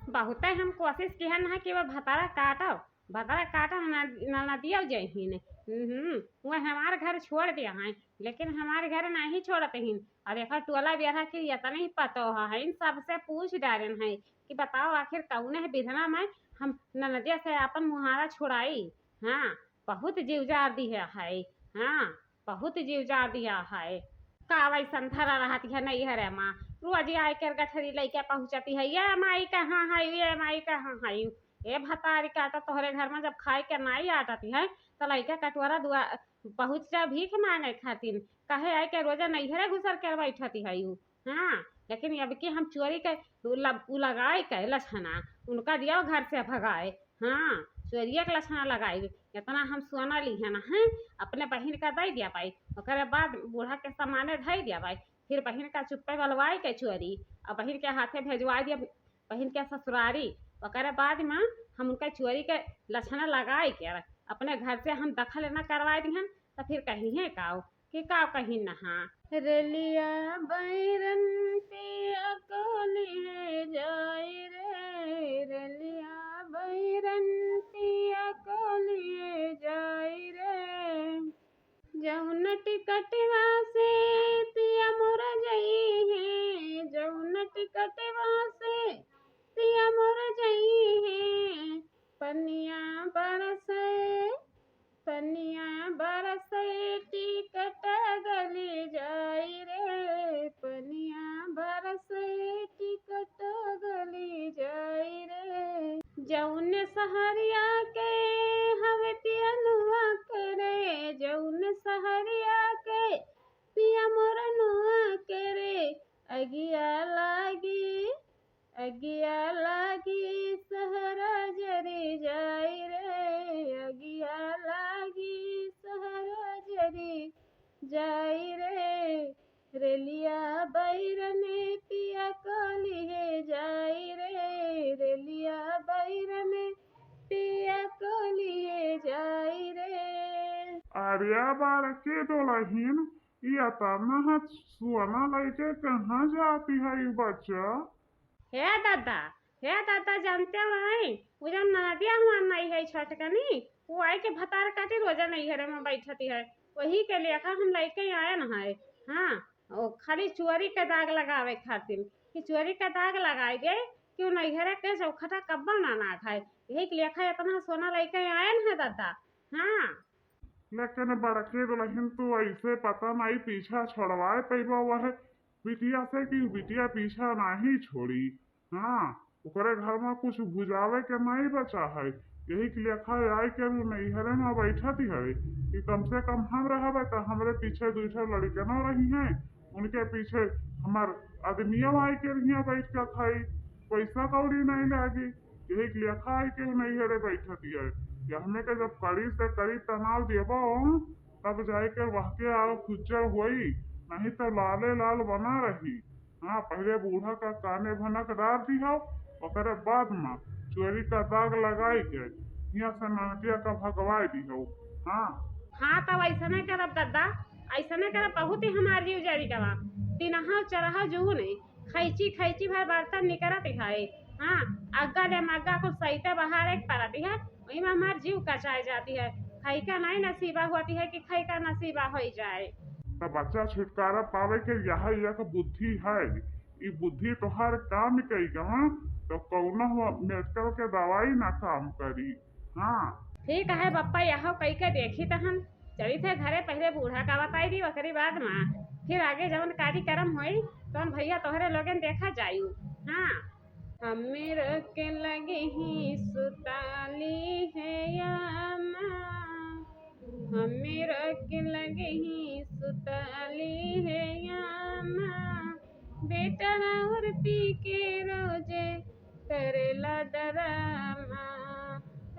बहुत हम कोशिश किहन है कि वो भतारा काटो ना दिया जहीन। वह हमारे घर छोड़ दिया है, लेकिन हमारे घर नहीं छोड़ते हिन। और एक टोला बेरा के इतना ही पतो है, इन सबसे पूछ डारन है कि बताओ आखिर कौन है विधना में हम ननदिया से अपन मुहारा छुड़ाई। हाँ, बहुत जीव जार दिया है। हाँ, बहुत जीव जार दिया है। का वैसन धरा रहती है नहीं है माँ, रोज आई कर गठरी लेके पहुंचती है, ये माई कहाँ है, ये माई कहाँ है। ये भतारी का तो तोहरे घर में जब खाए के नहीं आटती है तो लैके कटोरा दुआ पहुंच जा भीख मांगे खातिर, कहे आई के रोजा नैहरे घुसर कर बैठती है यू। हाँ, लेकिन अब की हम चोरी के लगाए के लछना उनका दिया घर से भगाए। हाँ, चोरिया के लछना लगाई, इतना हम सोना ली है ना है, अपने बहन का दे दिया भाई, ओकरे बाद बूढ़ा के सामाने धई दिया भाई, फिर बहन का चुप्पे बलवाई के चोरी और बहन के हाथे भेजवा दिया बहन के ससुरारी। ओकरे बाद में हम उनका चोरी के लक्षण लगाए के अपने घर से हम दखल न करवाए दिहन, तो फिर कहीं है काओ कि का कहीं नहा रेलिया बैरन पिया कोली है जाई रे, रेलिया बैरन पिया कोली है जाई रे। जौन टिकटवा से पिया मोर जई है, जौन टिकटवा से पिया मोर जई है। पनिया बरसे, पनिया बरसे टिकट गली जाई रे, पनिया बरसे टिकट गली जाई रे। जौन सहरिया के हवे पियनुआ करे, जौन सहरिया के पिया मोर नुआ करे। अगिया लागी, अगिया लागी सहरा जरी जाई रे, अगिया लागी सहरा जरी जाई रे। रेलिया बैरने पिया काली है जाई रे, रेलिया बैरने पिया काली है जाई रे। आर्या बार के डोलाहीन या तना हाथ सुना लेके कहाँ जाती है ये बच्चा? हे दादा, हे दादा, जानते हो आई वो जो नदिया हुआ नहीं है छटकनी, वो आई के भतार काटे रोजा नहीं घरे में बैठती है, वही के लिए हम लेके आए न है। हाँ, वो खाली चोरी के दाग लगावे खातिर कि चोरी का दाग लगाए गए क्यों नहीं घरे के चौखटा कब्बा ना खाए, यही के लिए इतना सोना लेके आए न है दादा। हाँ, लेकिन बड़के दुल्हन तो ऐसे पता नहीं पीछा छुड़वाए पैबा वह बिटिया से कि बिटिया पीछा नहीं छोड़ी। हाँ, ओकरे घर में कुछ भुजावे के नहीं बचा है, यही के लिए खाए आए के वो नैहरे में बैठती है कि कम से कम हम रहे तो हमरे पीछे दूसरे लड़के न रही हैं, उनके पीछे हमार आदमियों आई के रही बैठ के खाई, पैसा कौड़ी नहीं लागी, यही के लिए खाए के वो नैहरे बैठती है। या हमें के जब कड़ी से कड़ी तनाव देबो तब जाके वह के आओ खुच्चर हुई, नहीं तो लाले लाल बना रही। हाँ, पहले बूढ़ा का काने भनक डाल दी हो, ओकरे बाद में चोरी का दाग लगाई के यहाँ से ननटिया का भगवाई दी हो। हाँ, हाँ, तब ऐसा नहीं करब दादा, ऐसा नहीं करब, बहुत ही हमार जीव जारी करा दिनहा चरहा जो नहीं खैची खैची भर बर्तन निकलत है। हाँ, अग्गा ले मग्गा को सहीते बाहर एक परती है, वही में हमार जीव कचाई जाती है। खई का नहीं नसीबा होती है कि खई का नसीबा हो जाए। तो बच्चा छुटकारा पावे के यह एक बुद्धि है, ये बुद्धि तोहार काम कई गवा तो कौनो मेडिकल के दवाई ना काम करी। हाँ, ठीक है पप्पा, यह कई के देखी तहन चली थे घरे, पहले बूढ़ा का बताई दी, ओकरी बाद में फिर आगे जवन कार्यक्रम हुई तो भैया तोहरे लोगन देखा जायू। हाँ, हमें के लगे ही सुताली है यामा, हमें के लगे ही सुताली है यामा। बेटा और पी के रोजे करेला डरामा,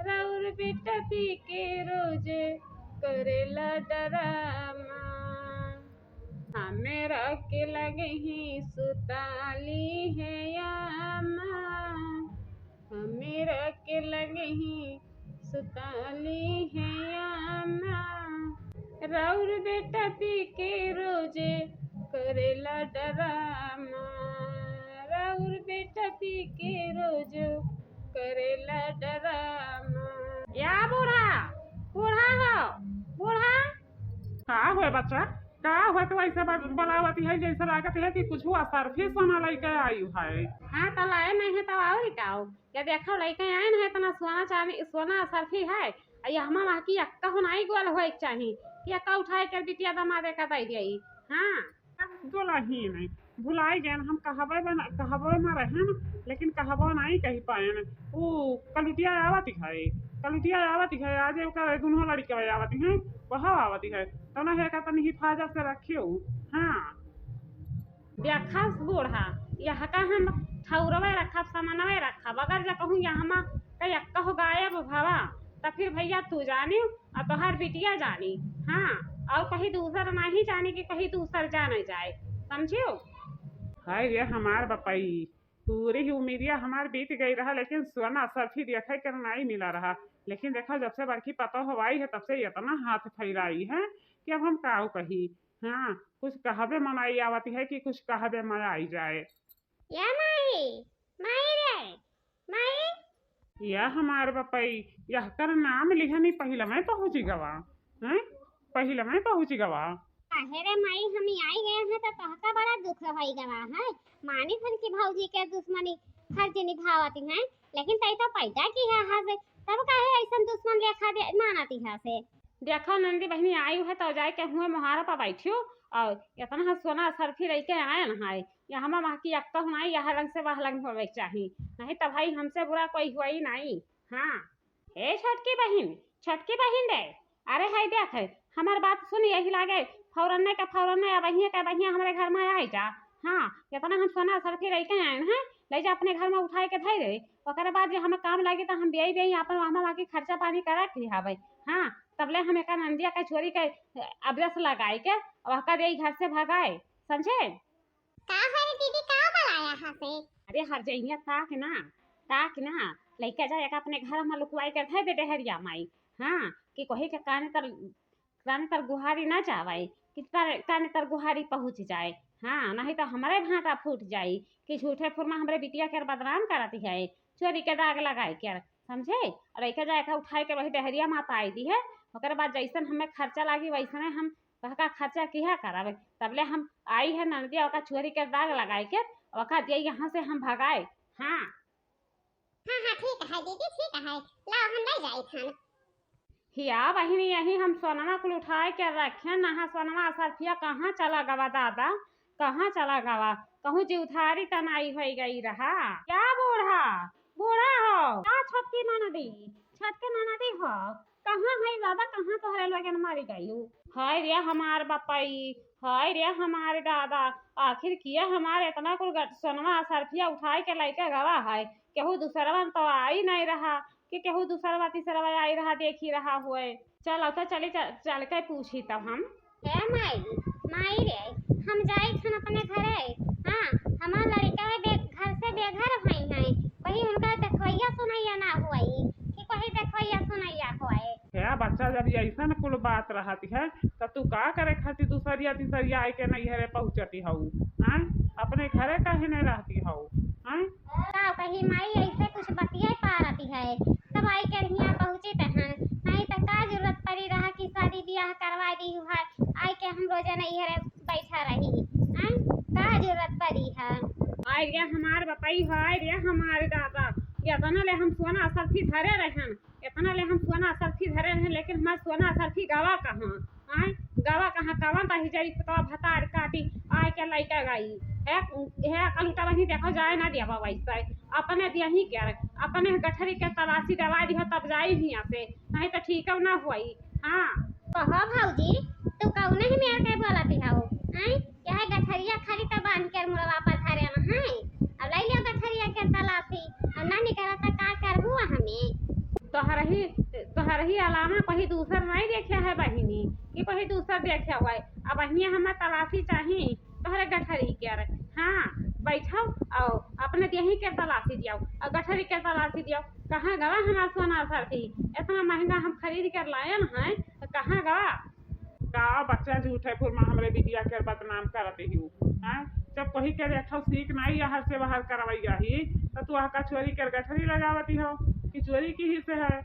राउर बेटा पी के रोजे करेला डरामा। हमें के लगे ही सुताली है यामा, हमें के लगे ही सुताली है यामा। राउर बेटा पी के रोजे करेला डरामा, राउर बेटा पी के रोज करेला डरामा। या बूढ़ा बूढ़ा हो बूढ़ा। का हुए बच्चा, का हुए तो ऐसे बोलावती है जैसे लागत है कि कुछ असरफी सोना लेके आई है। हाँ तो लाए नहीं है तो और क्या क्या देखो लड़के आए ना इतना सोना चांदी सोना असरफी है। ये हमारा की अक्का हो नहीं गोल हो चाहिए कि अक्का उठाए कर बिटिया दमादे का दे दी। हाँ दुल्ही नहीं भुलाई गए हम कहबे में रहे न, लेकिन कहबो नहीं कही पाए वो कलुटिया आवती है आज दोनों लड़के आवती है वह आवती है तो ना है तनी हिफाजत से रखियो। हाँ देखा बूढ़ा यह का हम ठौरवे रखा सामानवे रखा अगर जा कहूँ यहाँ कई अक्का हो गायब भवा तो फिर भैया तू जानी और तोहर बिटिया जानी। हाँ और कहीं दूसर नहीं जानी कि कहीं दूसर जाने जाए समझियो। हाय रे हमार बपाई पूरी ही उम्मीदिया हमार बीत गई रहा लेकिन सोना सरफी देखे कर नहीं मिला रहा। लेकिन देखा जब से बड़की पता हवाई है तब से इतना हाथ फैलाई है कि अब हम काऊ कही। हाँ कुछ कहबे मनाई आवती है कि कुछ कहबे मनाई जाए। या नहीं रे नहीं यह हमार बपाई यह कर नाम लिखनी पहले में पहुंची गवा हैं पहले में पहुंची गवा। अरे माई हम आई गए हैं तो कहता बड़ा दुख होई गवा है मानी सन की भौजी के दुश्मनी हर जनी भावती हैं लेकिन तई तो पैदा की है हां तब काहे ऐसा दुश्मन लेखा दे मानती है से। देखो नंदी बहनी आई है तो जाए के हुए मुहारा पर बैठियो और इतना सोना सरफी रह के आए न है या हम वहाँ की अक्का नहीं यह रंग से वह रंग होवे चाहिए नहीं तो भाई हमसे बुरा कोई हुआ ही नहीं। हाँ हे छोटकी बहन दे अरे है देख हमार बात सुन यही लागे फौरन अब वही हमारे घर में आई जा। हाँ इतना हम सोना सरफी रह के आए हैं ले जा अपने घर में उठाए के धै दे ओकर बाद जो हमें काम लगे तो हम बेई अपन वहाँ की खर्चा पानी करा के हवे। हाँ तबले हम एक नंदिया के छोरी के अबरस लगाए के और दे घर से भगाए समझे। का है दीदी का बुलाया है से। अरे हर जइया ताक ना लइका जा एक अपने घर में लुकवाई कर धै दे डहरिया माई। हाँ कि कहे के काने तर गुहारी ना जावे कि काने तर गुहारी पहुँच जाए। हाँ नहीं तो हमारे भाटा फूट जाई कि झूठे फुरमा हमारे बिटिया के बदनाम कराती है चोरी के दाग लगाए कर समझे। और एक जाए उठाए के वही डहरिया माता आई दी है ओकर बाद जैसन हमें खर्चा लागी वैसने हम का खर्चा किया करावे तबले हम आई है नंदिया ओका चोरी के दाग लगाए के ओका दिए यहाँ से हम भगाए। हाँ हाँ ठीक है दीदी ठीक है ला हम ले जाई थान हिया बहिनी यही हम सोनमा कुल उठाए के रखे नहा सोनमा सरफिया कहाँ चला गवा दादा कहाँ चला गवा कहूँ जी उधारी तनाई हो गई रहा। क्या बूढ़ा हो क्या छटकी ननदी हो कहाँ है दादा कहाँ तोहरे लगन मारी गई हाय रे हमार बपाई हाय रे हमारे दादा आखिर किया हमारे इतना कुल सोनमा सरफिया उठाए के लेके गवा है केहू दूसरवन तो आई नहीं रहा कि केहू दूसरवा तीसरवा आई रहा देखी रहा हुए। चल तो चल के पूछी तब हम हे माई रे हम जाई थन अपने घरे। हाँ हमार लड़का घर से बेघर भई हैं वही उनका देखैया सुनैया ना हुई कि कहीं देखैया सुनैया हुए। क्या बच्चा जब ऐसा न कुल बात रहती है तो तू का करे खातिर दूसरिया तीसरिया आई के नहीं हरे पहुँचती हूँ अपने घरे कहीं नहीं रहती हूँ। कहीं माई ऐसे कुछ बतिया पा रही है तब आई कर यहाँ पहुँची तहन नहीं तो का जरूरत पड़ी रहा कि शादी ब्याह करवा दी है आई के हम रोजा नहीं हरे बैठा रही का जरूरत पड़ी है। आय रे हमार बपाई हाय रे हमारे दादा इतना ले हम सोना सरफी धरे रहन इतना ले हम सोना सरफी धरे रहन लेकिन हमार सोना सरफी गवा कहाँ कवन रही जाई तो भतार काटी आय के लइका गई है कलुटा वही देखो जाए ना दिया वैसे अपने दिया ही क्या अपने गठरी के तलाशी दवा दी तब जाई यहाँ से नहीं तो ठीक ना हुई। हाँ कहो भौजी तू कौन ही मेरे के बोलती हो यह गठरिया खरी तो बांध कर मुड़वा पर धरे ना है अब ले लियो गठरिया के तलाशी अब ना निकला तो का करबू हमें तोहर ही अलावा कहीं दूसर नहीं देखा है बहिनी कि कहीं दूसर देखा हुआ है अब अहिया हमें तलाशी चाहिए तोहरे गठरी के। हाँ बैठो आओ अपने यही के तलाशी दियो और गठरी के तलाशी दियो कहाँ गवा हमारा सोना सरफी इतना महंगा हम खरीद कर लाए हैं तो कहाँ गवा का बच्चा झूठे फुरमा हमरे बिटिया के बदनाम करती हूँ। जब कही के रेखा सीख नहीं यहाँ से बाहर करवाई जाही तो तू आका चोरी कर गठरी लगावती हो कि चोरी की ही से है।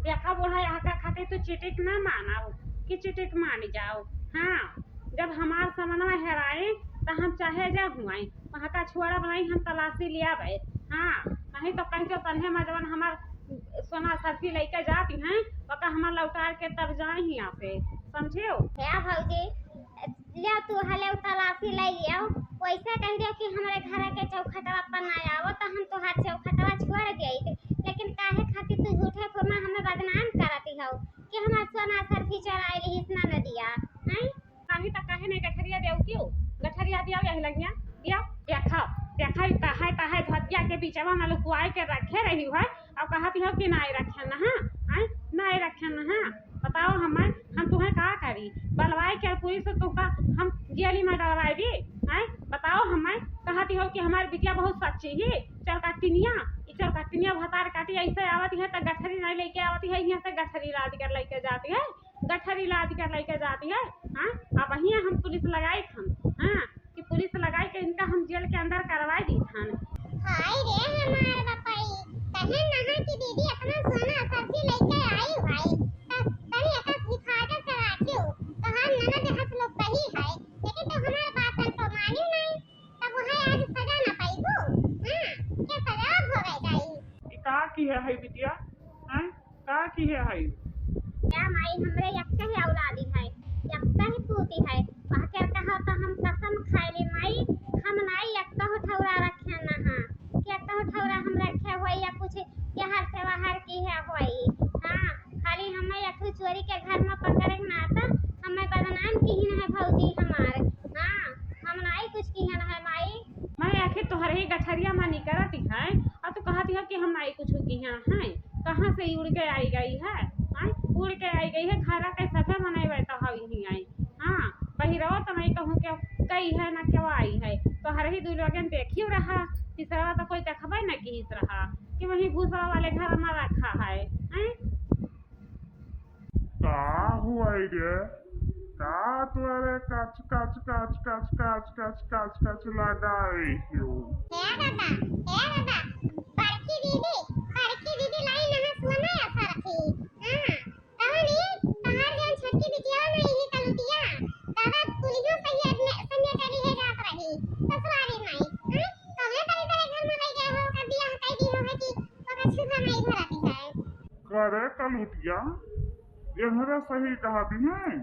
देखा बुढ़ा यहाँ का खातिर तू चिटिक ना मानाओ कि चिटिक मान जाओ। हाँ, जब हमार समनवा हेराए तो हम चाहे जब हुआ वहाँ का छुआरा बनाई हम तलाशी लिया भाई। हाँ, नहीं तो कहीं तो तन्हे में जवन हमार सोना सरफी लेके जाती हैं वका हमार लौटार के तब जाए ही यहाँ पे, समझियो। क्या भौजी ले तू हले तलाशी ले लियो, वैसे कह दियो कि हमारे घर के चौखटवा पर ना आओ तो हम तोहार चौखटवा छोड़ देई, लेकिन काहे खातिर तू झूठे फुरमा हमें बदनाम करती हो कि हमार सोना सरफी चराई ली इतना न दिया हैं। कहीं तक कहे नहीं गठरिया देव क्यों गठरिया दिया यही लगिया दिया देखा देखा कहा कहा धतिया के बीचवा में लुकुआई के रखे रही है अब कहती हो कि नहीं रखे ना। हाँ, नहीं रखे ना। बताओ हम तुम्हें का करी बलवाई के पुलिस तुमका हम जेली में डलवाई दी है। बताओ हमें कहती हो कि हमारी बिटिया बहुत सच्ची है। चरकटिनिया भतार काटी ऐसे आवती है तो गठरी नहीं लेके आवती है, यहाँ से गठरी लाद कर लेके जाती है, गठरी लाद कर लेके जाती है। हाँ, अब यहाँ हम पुलिस लगाई थन। हाँ, कि पुलिस लगाई के इनका हम जेल के अंदर करवाई दी थन। हाय रे हमार बपाई कहे नहा की दीदी अपना सोना सरफी लेके आई भाई तनी एका हिफाजत करा क्यों तो हम ननद हस लोग कही है, लेकिन तो हमार बात तो मानी नहीं तब वह आज सजा ना पाई को। हां, क्या सजा हो गई का की है बिटिया हैं का की है क्या माई हमरे यक्का ही औलादी है, यक्का ही पूती है वह के कहा तो हम कसम खाइले माई हम नाई यक्का हो ठौरा रखे ना। हां, क्या तो ठौरा हम रखे होई या कुछ यहां से बाहर की है होई। हां, खाली हमें यथु चोरी के घर में पकड़े ना तो हमें बदनाम की ही है भौजी हमार। हां, हम नाई कुछ की है ना माई। मैं आखिर तोहरे ही गठरिया में निकलती है और तू कहती है कि हम नहीं कुछ की हैं। कहाँ से उड़ के आई गई है। उड़ के आई गई है खाना के सफे मनाई तो ही आई। हाँ, बहिरो तो नहीं कहूँ क्या गई है ना क्यों आई है तो हर ही दू लोगन देखियो रहा तीसरा तो कोई देखबे न की रहा कि वही भूसरा वाले घर में रखा है। का हुआ रे का तुअरे कच कच कच कच कच कच कच कच लगाई क्यों हे दादा बड़की दीदी लाई ना सोना ऐसा रखी। हां, कहनी तहार जन छटकी बिटिया नहीं ही कलुटिया दादा पुलिसों सही करी है जात रही ससुरारी नहीं। हां, कहे तरी तेरे घर में रह गए हो का बियाह कर दी हो कि ओका छुपा नहीं भरती है। करे कलुटिया ये मेरा सही कहती है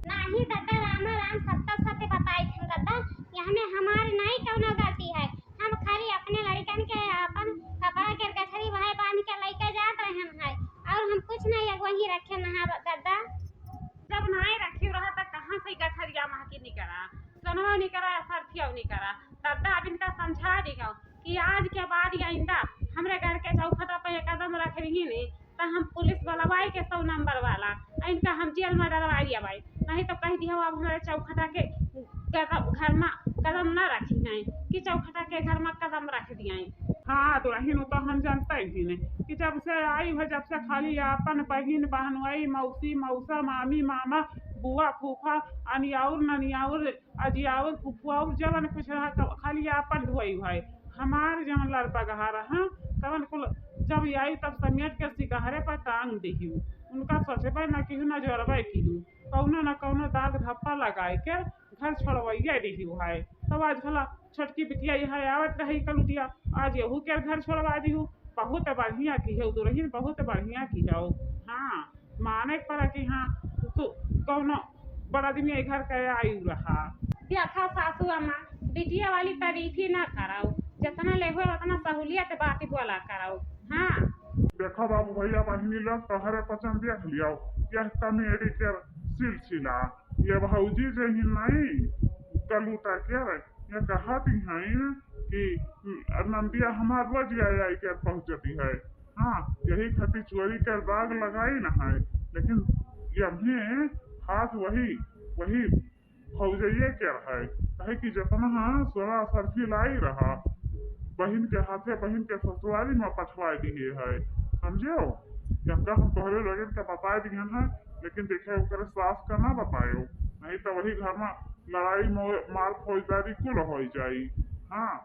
नहीं दादा राम सत्य बताई थी दादा यहाँ हमार नहीं कौनो गलती है। हम खाली अपने लड़कन के अपन कपड़ा के गठरी भाई बांध के लेके जात रहे हैं और हम कुछ नहीं वही रखे ना दादा। जब नहीं रखी रहा तो कहाँ से गठरिया माँ की निकला सोनवा निकला सरफिया निकला। दादा अब इनका समझा देगा कि आज के बाद या इंदा हमरे घर के चौखटा पे कदम रख रही नहीं तो हम पुलिस बुलवाई के 100 नंबर वाला इनका हम जेल में डलवाई भाई। नहीं तो कह दिया अब हमारे चौखटा के घर में कदम न रखी हैं कि चौखटा के घर में कदम रख दिया। हाँ तो रही तो हम जानते ही नहीं कि जब से आई है जब से खाली अपन बहन बहनोई मौसी मौसा मामी मामा बुआ फूफा अनियाउर ननियाउर अजियाउर फुफुआउर जवन कुछ रहा खाली अपन ढोई भाई हमार जवन लड़ पगहा रहा तवन कुल जब आई तब समेट के सिकहरे पर टांग दही उनका सोचबे न कि न जोरबे की कौनो न कौनो दाग धप्पा लगाए के घर छोड़वैया रही है। तब आज भला छोटकी बिटिया यहाँ आवत रही कलुटिया आज यहू के घर छोड़वा दी बहुत बढ़िया की है तो रही बहुत बढ़िया की है। हाँ, माने पड़ा कि हाँ तो कौनो बड़ा आदमी घर के आई रहा। देखा सासू अम्मा बिटिया वाली तारीफ ही ना कराओ जितना ले उतना सहूलियत बात बोला कराओ। हाँ, देखो बाबू भैया बहनी लोग तोहरे पसंद देख लियो यह कमेडी के सिलसिला ये भौजी जो ही नहीं कलूटा के ये कहती हैं कि नंदिया हमार रोज आई के पहुंचती है। हाँ, यही खातिर चोरी कर दाग लगाई ना है लेकिन यही हाथ वही फौजइये के है कहे कि जितना सोना सरफी लाई रहा बहन के हाथे बहन के ससुरारी में पछवा दिए है समझो। जब हम तोहरे लोगन के बता दिए हैं लेकिन देखे सास का ना बतायो नहीं तो वही घर में लड़ाई मार फौजदारी कुल हो जाई। हाँ